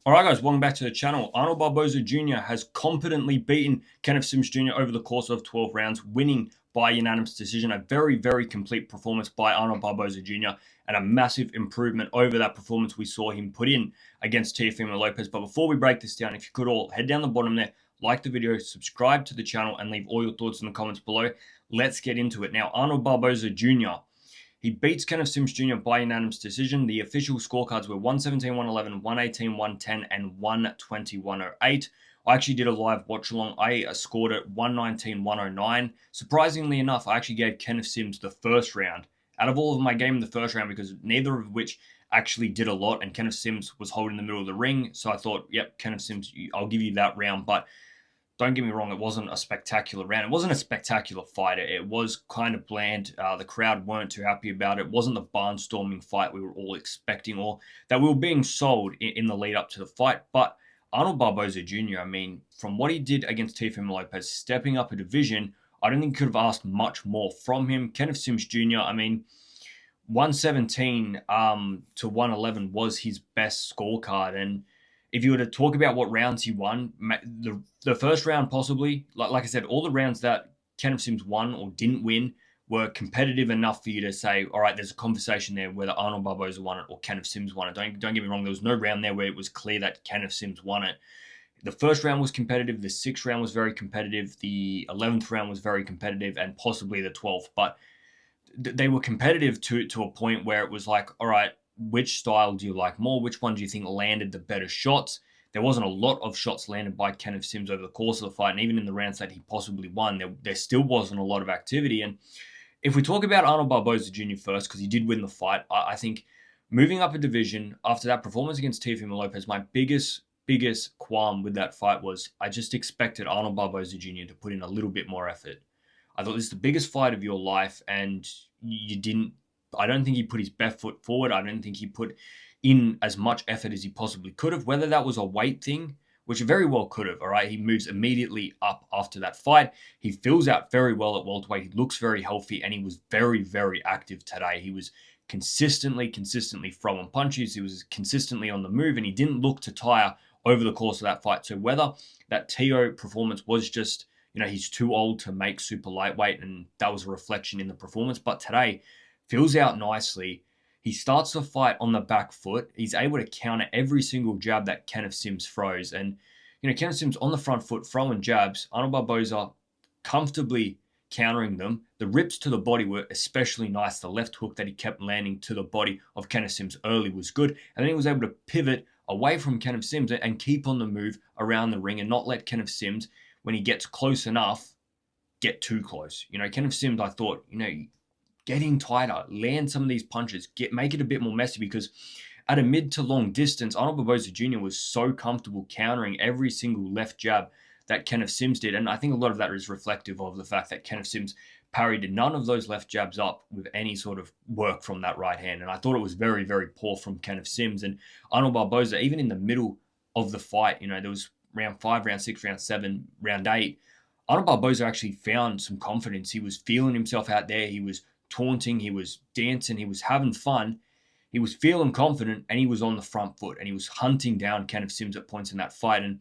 Alright guys, welcome back to the channel. Arnold Barboza Jr. has competently beaten Kenneth Sims Jr. over the course of 12 rounds, winning by unanimous decision. A very, very complete performance by Arnold Barboza Jr. and a massive improvement over that performance we saw him put in against Teofimo Lopez. But before we break this down, if you could all head down the bottom there, like the video, subscribe to the channel, and leave all your thoughts in the comments below. Let's get into it. Now, Arnold Barboza Jr. He beats Kenneth Sims Jr. by unanimous decision. The official scorecards were 117, 111, 118, 110, and 120, 108. I actually did a live watch along. I scored it 119, 109. Surprisingly enough, I actually gave Kenneth Sims the first round out of all of my game in the first round, because neither of which actually did a lot, and Kenneth Sims was holding the middle of the ring. So I thought, yep, Kenneth Sims, I'll give you that round. But don't get me wrong, it wasn't a spectacular round. It wasn't a spectacular fight. It was kind of bland. The crowd weren't too happy about it. It wasn't the barnstorming fight we were all expecting, or that we were being sold in the lead up to the fight. But Arnold Barboza Jr., I mean, from what he did against Teofimo Lopez, stepping up a division, I don't think he could have asked much more from him. Kenneth Sims Jr., I mean, 117 to 111 was his best scorecard. And if you were to talk about what rounds he won, the first round possibly, like I said, all the rounds that Kenneth Sims won or didn't win were competitive enough for you to say, all right, there's a conversation there whether Arnold Barboza won it or Kenneth Sims won it. Don't get me wrong, there was no round there where it was clear that Kenneth Sims won it. The first round was competitive, the sixth round was very competitive, the 11th round was very competitive, and possibly the 12th. But they were competitive to a point where it was like, all right, which style do you like more? Which one do you think landed the better shots? There wasn't a lot of shots landed by Kenneth Sims over the course of the fight, and even in the rounds that he possibly won, there still wasn't a lot of activity. And if we talk about Arnold Barboza Jr. first, because he did win the fight, I think moving up a division after that performance against Teofimo Lopez, my biggest qualm with that fight was I just expected Arnold Barboza Jr. to put in a little bit more effort. I thought this is the biggest fight of your life, and you didn't. I don't think he put his best foot forward. I don't think he put in as much effort as he possibly could have. Whether that was a weight thing, which very well could have. All right, he moves immediately up after that fight. He fills out very well at welterweight. He looks very healthy, and he was very, very active today. He was consistently throwing punches. He was consistently on the move, and he didn't look to tire over the course of that fight. So whether that TO performance was just, he's too old to make super lightweight, and that was a reflection in the performance. But today, fills out nicely. He starts the fight on the back foot. He's able to counter every single jab that Kenneth Sims throws. And, Kenneth Sims on the front foot throwing jabs. Arnold Barboza comfortably countering them. The rips to the body were especially nice. The left hook that he kept landing to the body of Kenneth Sims early was good. And then he was able to pivot away from Kenneth Sims and keep on the move around the ring and not let Kenneth Sims, when he gets close enough, get too close. Kenneth Sims, I thought, getting tighter, land some of these punches, make it a bit more messy, because at a mid to long distance, Arnold Barboza Jr. was so comfortable countering every single left jab that Kenneth Sims did. And I think a lot of that is reflective of the fact that Kenneth Sims parried none of those left jabs up with any sort of work from that right hand. And I thought it was very, very poor from Kenneth Sims. And Arnold Barboza, even in the middle of the fight, there was round 5, round 6, round 7, round 8, Arnold Barboza actually found some confidence. He was feeling himself out there. He was taunting, he was dancing, he was having fun, he was feeling confident, and he was on the front foot, and he was hunting down Kenneth Sims at points in that fight. And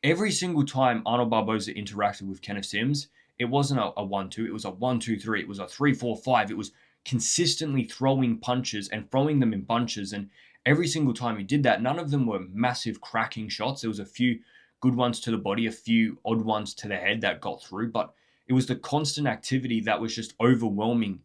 every single time Arnold Barboza interacted with Kenneth Sims, it wasn't a 1-2, it was a 1-2-3, it was a 3-4-5. It was consistently throwing punches and throwing them in bunches. And every single time he did that, none of them were massive cracking shots. There was a few good ones to the body, a few odd ones to the head that got through, but it was the constant activity that was just overwhelming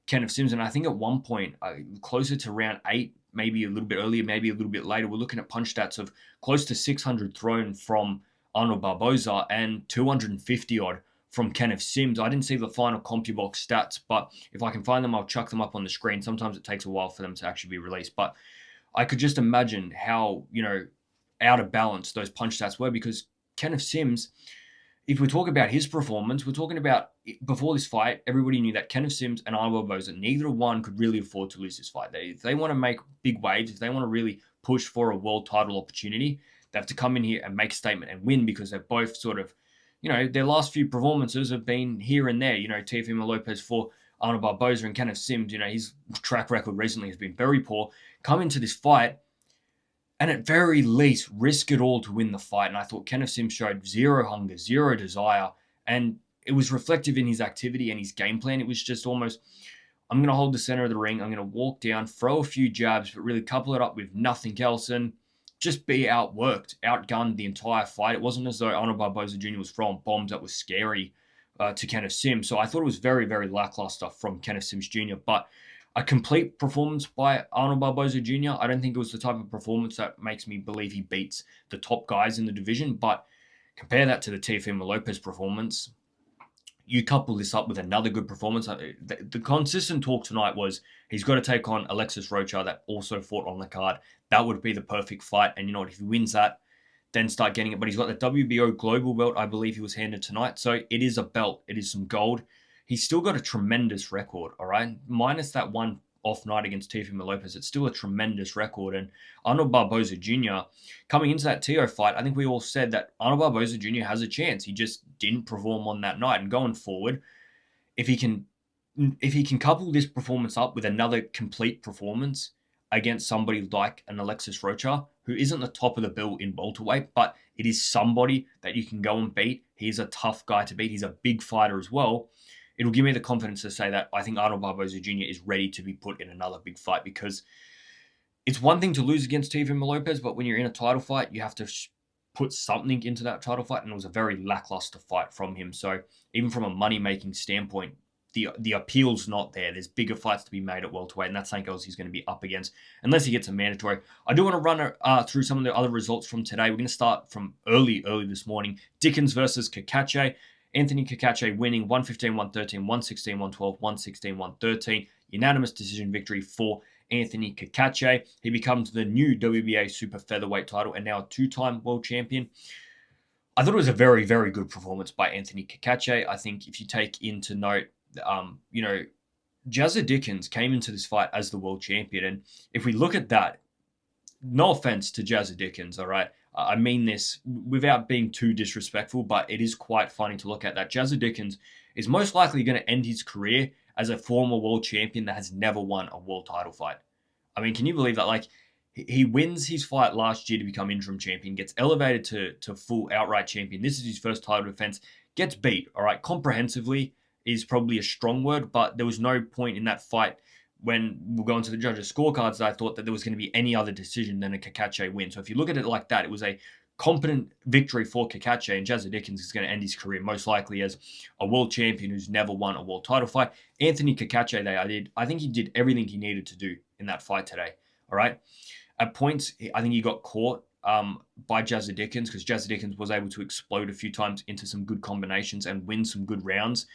Kenneth Sims. And I think at one point, closer to round 8, maybe a little bit earlier, maybe a little bit later, we're looking at punch stats of close to 600 thrown from Arnold Barboza and 250 odd from Kenneth Sims. I didn't see the final CompuBox stats, but if I can find them, I'll chuck them up on the screen. Sometimes it takes a while for them to actually be released, but I could just imagine how, out of balance those punch stats were, because Kenneth Sims, if we talk about his performance, we're talking about before this fight, everybody knew that Kenneth Sims and Arnold Barboza, neither one could really afford to lose this fight. If they want to make big waves, if they want to really push for a world title opportunity, they have to come in here and make a statement and win, because they're both sort of, their last few performances have been here and there. Teofimo Lopez for Arnold Barboza, and Kenneth Sims, his track record recently has been very poor. Come into this fight, and at very least risk it all to win the fight. And I thought Kenneth Sims showed zero hunger, zero desire, and it was reflective in his activity and his game plan. It was just almost, I'm going to hold the center of the ring. I'm going to walk down, throw a few jabs, but really couple it up with nothing else and just be outworked, outgunned the entire fight. It wasn't as though Arnold Barboza Jr. was throwing bombs that was scary to Kenneth Sims. So I thought it was very, very lackluster from Kenneth Sims Jr. But a complete performance by Arnold Barboza Jr., I don't think it was the type of performance that makes me believe he beats the top guys in the division. But compare that to the Teofimo Lopez performance. You couple this up with another good performance. The consistent talk tonight was he's got to take on Alexis Rocha that also fought on the card. That would be the perfect fight. And you know what? If he wins that, then start getting it. But he's got the WBO global belt, I believe he was handed tonight. So it is a belt. It is some gold. He's still got a tremendous record, all right? Minus that one off night against Teofimo Lopez, it's still a tremendous record. And Arnold Barboza Jr., coming into that Teo fight, I think we all said that Arnold Barboza Jr. has a chance. He just didn't perform on that night. And going forward, if he can couple this performance up with another complete performance against somebody like an Alexis Rocha, who isn't the top of the bill in welterweight, but it is somebody that you can go and beat. He's a tough guy to beat. He's a big fighter as well. It'll give me the confidence to say that I think Arnold Barboza Jr. is ready to be put in another big fight, because it's one thing to lose against Teofimo Lopez, but when you're in a title fight, you have to put something into that title fight, and it was a very lackluster fight from him. So even from a money-making standpoint, the appeal's not there. There's bigger fights to be made at welterweight, and that's something else he's going to be up against, unless he gets a mandatory. I do want to run through some of the other results from today. We're going to start from early this morning. Dickens versus Cacace. Anthony Cacace winning 115-113, 116-112, 116-113. Unanimous decision victory for Anthony Cacace. He becomes the new WBA super featherweight title and now a two-time world champion. I thought it was a very, very good performance by Anthony Cacace. I think if you take into note, Jazza Dickens came into this fight as the world champion. And if we look at that, no offense to Jazza Dickens, all right? I mean this without being too disrespectful, but it is quite funny to look at that. Jazza Dickens is most likely going to end his career as a former world champion that has never won a world title fight. I mean, can you believe that? Like, he wins his fight last year to become interim champion, gets elevated to full outright champion. This is his first title defense, gets beat, all right? Comprehensively is probably a strong word, but there was no point in that fight when we'll go into the judges' scorecards that I thought that there was going to be any other decision than a Cacace win. So if you look at it like that, it was a competent victory for Cacace, and Jazza Dickens is going to end his career most likely as a world champion who's never won a world title fight. Anthony Cacace, I think he did everything he needed to do in that fight today. All right. At points, I think he got caught by Jazza Dickens, because Jazza Dickens was able to explode a few times into some good combinations and win some good rounds.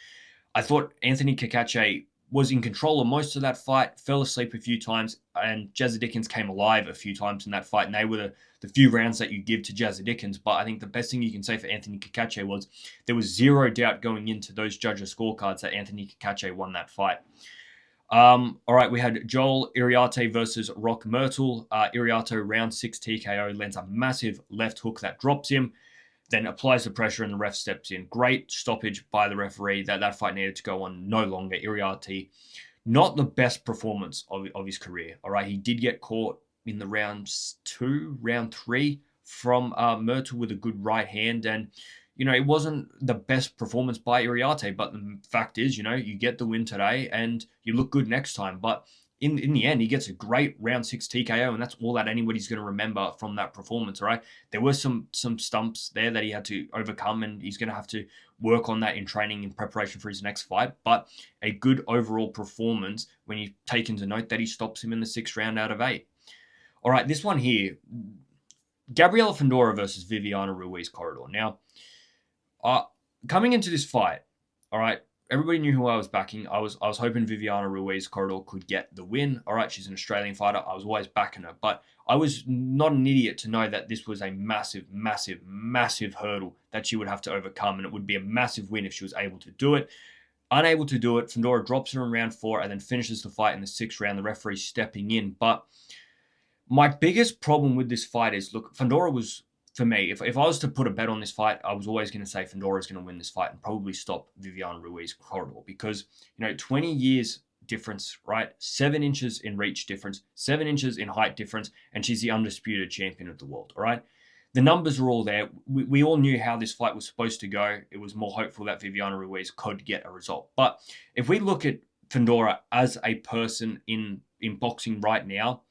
I thought Anthony Cacace was in control of most of that fight, fell asleep a few times, and Jazza Dickens came alive a few times in that fight, and they were the few rounds that you give to Jazza Dickens. But I think the best thing you can say for Anthony Cacace was there was zero doubt going into those judges' scorecards that Anthony Cacace won that fight. All right, we had Joel Iriarte versus Rock Myrtle. Iriarte, round 6 TKO, lands a massive left hook that drops him, then applies the pressure and the ref steps in. Great stoppage by the referee. That fight needed to go on no longer. Iriarte, not the best performance of his career. All right, he did get caught in the round 3 from Myrtle with a good right hand. And, it wasn't the best performance by Iriarte. But the fact is, you get the win today and you look good next time. But in the end, he gets a great round 6 TKO, and that's all that anybody's going to remember from that performance, all right? There were some stumps there that he had to overcome, and he's going to have to work on that in training in preparation for his next fight. But a good overall performance when you take into note that he stops him in the 6th round out of 8. All right, this one here, Gabriela Fundora versus Viviana Ruiz Corridor. Now, coming into this fight, all right, everybody knew who I was backing. I was hoping Viviana Ruiz Corridor could get the win. All right, she's an Australian fighter. I was always backing her. But I was not an idiot to know that this was a massive, massive, massive hurdle that she would have to overcome. And it would be a massive win if she was able to do it. Unable to do it, Fundora drops her in round 4 and then finishes the fight in the 6th round, the referee stepping in. But my biggest problem with this fight is, look, Fundora was, for me, if I was to put a bet on this fight, I was always going to say Fundora is going to win this fight and probably stop Viviana Ruiz Corridor, because, 20 years difference, right? 7 inches in reach difference, 7 inches in height difference, and she's the undisputed champion of the world, all right? The numbers are all there. We all knew how this fight was supposed to go. It was more hopeful that Viviana Ruiz could get a result. But if we look at Fundora as a person in boxing right now,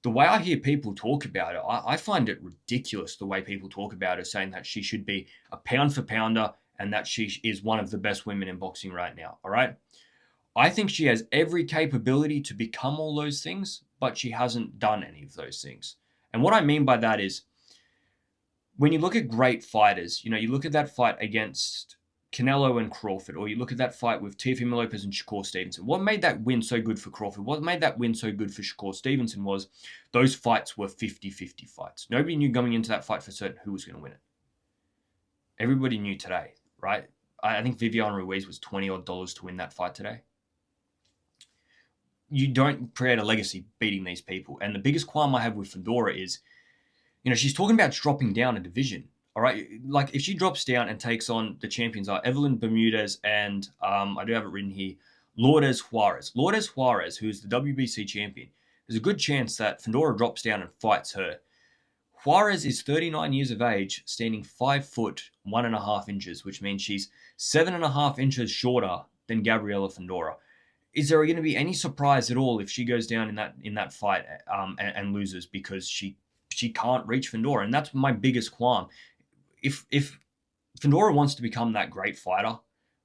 the way I hear people talk about it, I find it ridiculous the way people talk about her, saying that she should be a pound for pounder and that she is one of the best women in boxing right now, all right? I think she has every capability to become all those things, but she hasn't done any of those things. And what I mean by that is, when you look at great fighters, you look at that fight against Canelo and Crawford, or you look at that fight with Teofimo Lopez and Shakur Stevenson. What made that win so good for Crawford? What made that win so good for Shakur Stevenson was those fights were 50-50 fights. Nobody knew going into that fight for certain who was going to win it. Everybody knew today, right? I think Viviana Ruiz was $20 odd to win that fight today. You don't create a legacy beating these people. And the biggest qualm I have with Fundora is, she's talking about dropping down a division. All right, like if she drops down and takes on the champions are Evelyn Bermudez and I do have it written here, Lourdes Juarez. Lourdes Juarez, who's the WBC champion, there's a good chance that Fundora drops down and fights her. Juarez is 39 years of age, standing 5 foot 1.5 inches, which means she's 7.5 inches shorter than Gabriela Fundora. Is there going to be any surprise at all if she goes down in that fight and loses because she can't reach Fundora? And that's my biggest qualm. If Fundora wants to become that great fighter,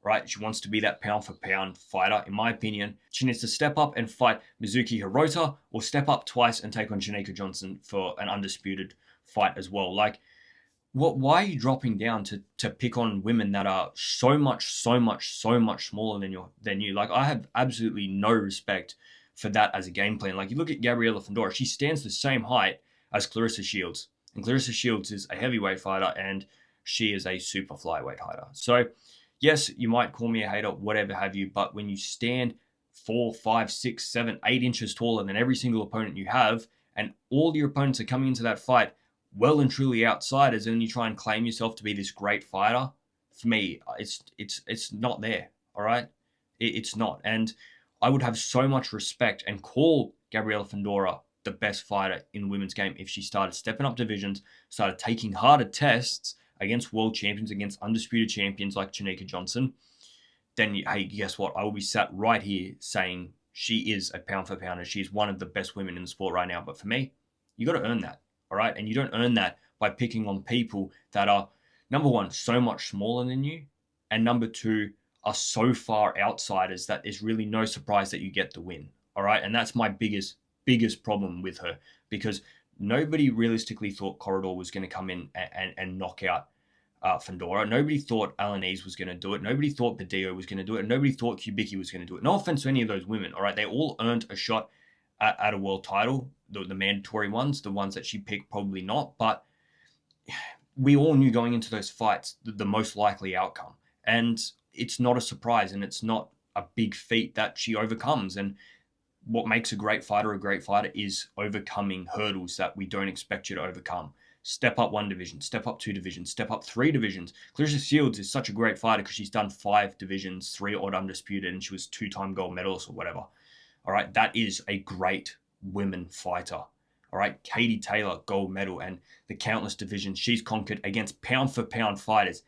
right? She wants to be that pound for pound fighter. In my opinion, she needs to step up and fight Mizuki Hirota, or step up twice and take on Janika Johnson for an undisputed fight as well. Like, why are you dropping down to pick on women that are so much smaller than you? Like, I have absolutely no respect for that as a game plan. Like, you look at Gabriela Fundora, she stands the same height as Clarissa Shields. And Clarissa Shields is a heavyweight fighter and she is a super flyweight fighter. So, yes, you might call me a hater, whatever have you, but when you stand 4, 5, 6, 7, 8 inches taller than every single opponent you have, and all your opponents are coming into that fight well and truly outsiders, and you try and claim yourself to be this great fighter, for me, it's not there, all right? It's not. And I would have so much respect and call Gabriela Fundora the best fighter in the women's game if she started stepping up divisions, started taking harder tests against world champions, against undisputed champions like Janika Johnson. Then, hey, guess what? I will be sat right here saying she is a pound for pounder. She is one of the best women in the sport right now. But for me, you got to earn that, all right? And you don't earn that by picking on people that are, number one, so much smaller than you, and number two, are so far outsiders that there's really no surprise that you get the win, all right? And that's my biggest problem with her, because nobody realistically thought Corridor was going to come in and knock out Fundora. Nobody thought Alanese was going to do it. Nobody thought Badillo was going to do it. And nobody thought Kubicki was going to do it. No offense to any of those women, all right? They all earned a shot at a world title, the mandatory ones, the ones that she picked, probably not. But we all knew going into those fights the most likely outcome. And it's not a surprise, and it's not a big feat that she overcomes. And what makes a great fighter is overcoming hurdles that we don't expect you to overcome. Step up 1 division, step up 2 divisions, step up 3 divisions. Clarissa Shields is such a great fighter because she's done 5 divisions, 3 odd undisputed, and she was 2-time gold medalist or whatever. All right, that is a great women fighter. All right, Katie Taylor, gold medal, and the countless divisions she's conquered against pound for pound fighters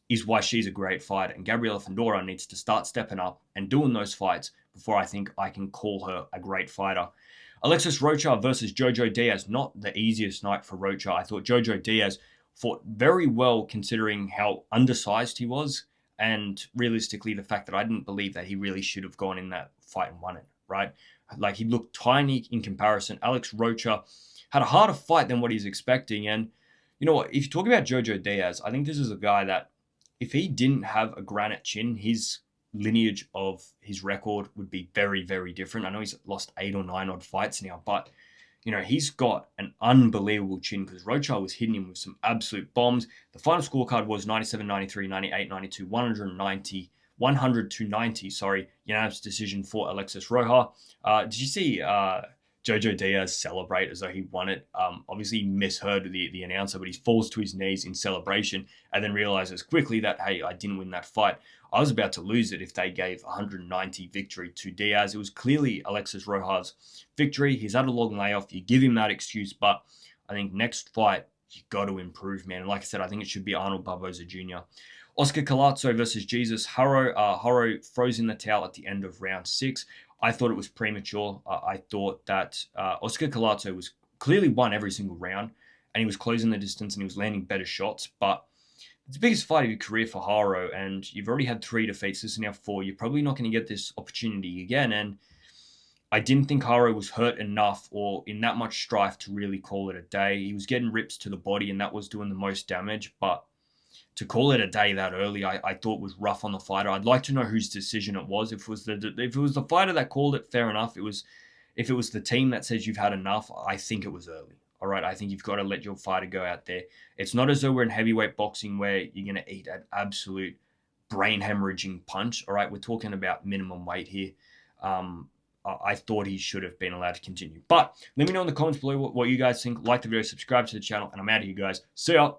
is why she's a great fighter. And Gabriela Fundora needs to start stepping up and doing those fights before I think I can call her a great fighter. Alexis Rocha versus Jojo Diaz. Not the easiest night for Rocha. I thought Jojo Diaz fought very well considering how undersized he was, and realistically the fact that I didn't believe that he really should have gone in that fight and won it, right? Like, he looked tiny in comparison. Alex Rocha had a harder fight than what he's expecting. And you know what? If you talk about Jojo Diaz, I think this is a guy that if he didn't have a granite chin, his lineage of his record would be very, very different. I know he's lost 8 or 9 odd fights now, but he's got an unbelievable chin because Rocha was hitting him with some absolute bombs. The final scorecard was 97-93, 98-92, 100 to 90, unanimous decision for Alexis Rocha. Did you see Jojo Diaz celebrate as though he won it. Obviously, he misheard the announcer, but he falls to his knees in celebration and then realizes quickly that, hey, I didn't win that fight. I was about to lose it if they gave 190 victory to Diaz. It was clearly Alexis Rojas' victory. He's had a long layoff. You give him that excuse, but I think next fight, you got to improve, man. And like I said, I think it should be Arnold Barboza Jr. Oscar Collazo versus Jesus Haro. Haro froze in the towel at the end of round 6. I thought it was premature. I thought that Oscar Collazo was clearly won every single round, and he was closing the distance and he was landing better shots. But it's the biggest fight of your career for Haro, and you've already had 3 defeats. This is now 4. You're probably not going to get this opportunity again. And I didn't think Haro was hurt enough or in that much strife to really call it a day. He was getting rips to the body, and that was doing the most damage. But to call it a day that early, I thought was rough on the fighter. I'd like to know whose decision it was. If it was the fighter that called it, fair enough. If it was the team that says you've had enough, I think it was early. All right, I think you've got to let your fighter go out there. It's not as though we're in heavyweight boxing where you're going to eat an absolute brain hemorrhaging punch. All right, we're talking about minimum weight here. I thought he should have been allowed to continue. But let me know in the comments below what you guys think. Like the video, subscribe to the channel, and I'm out of here, guys. See ya.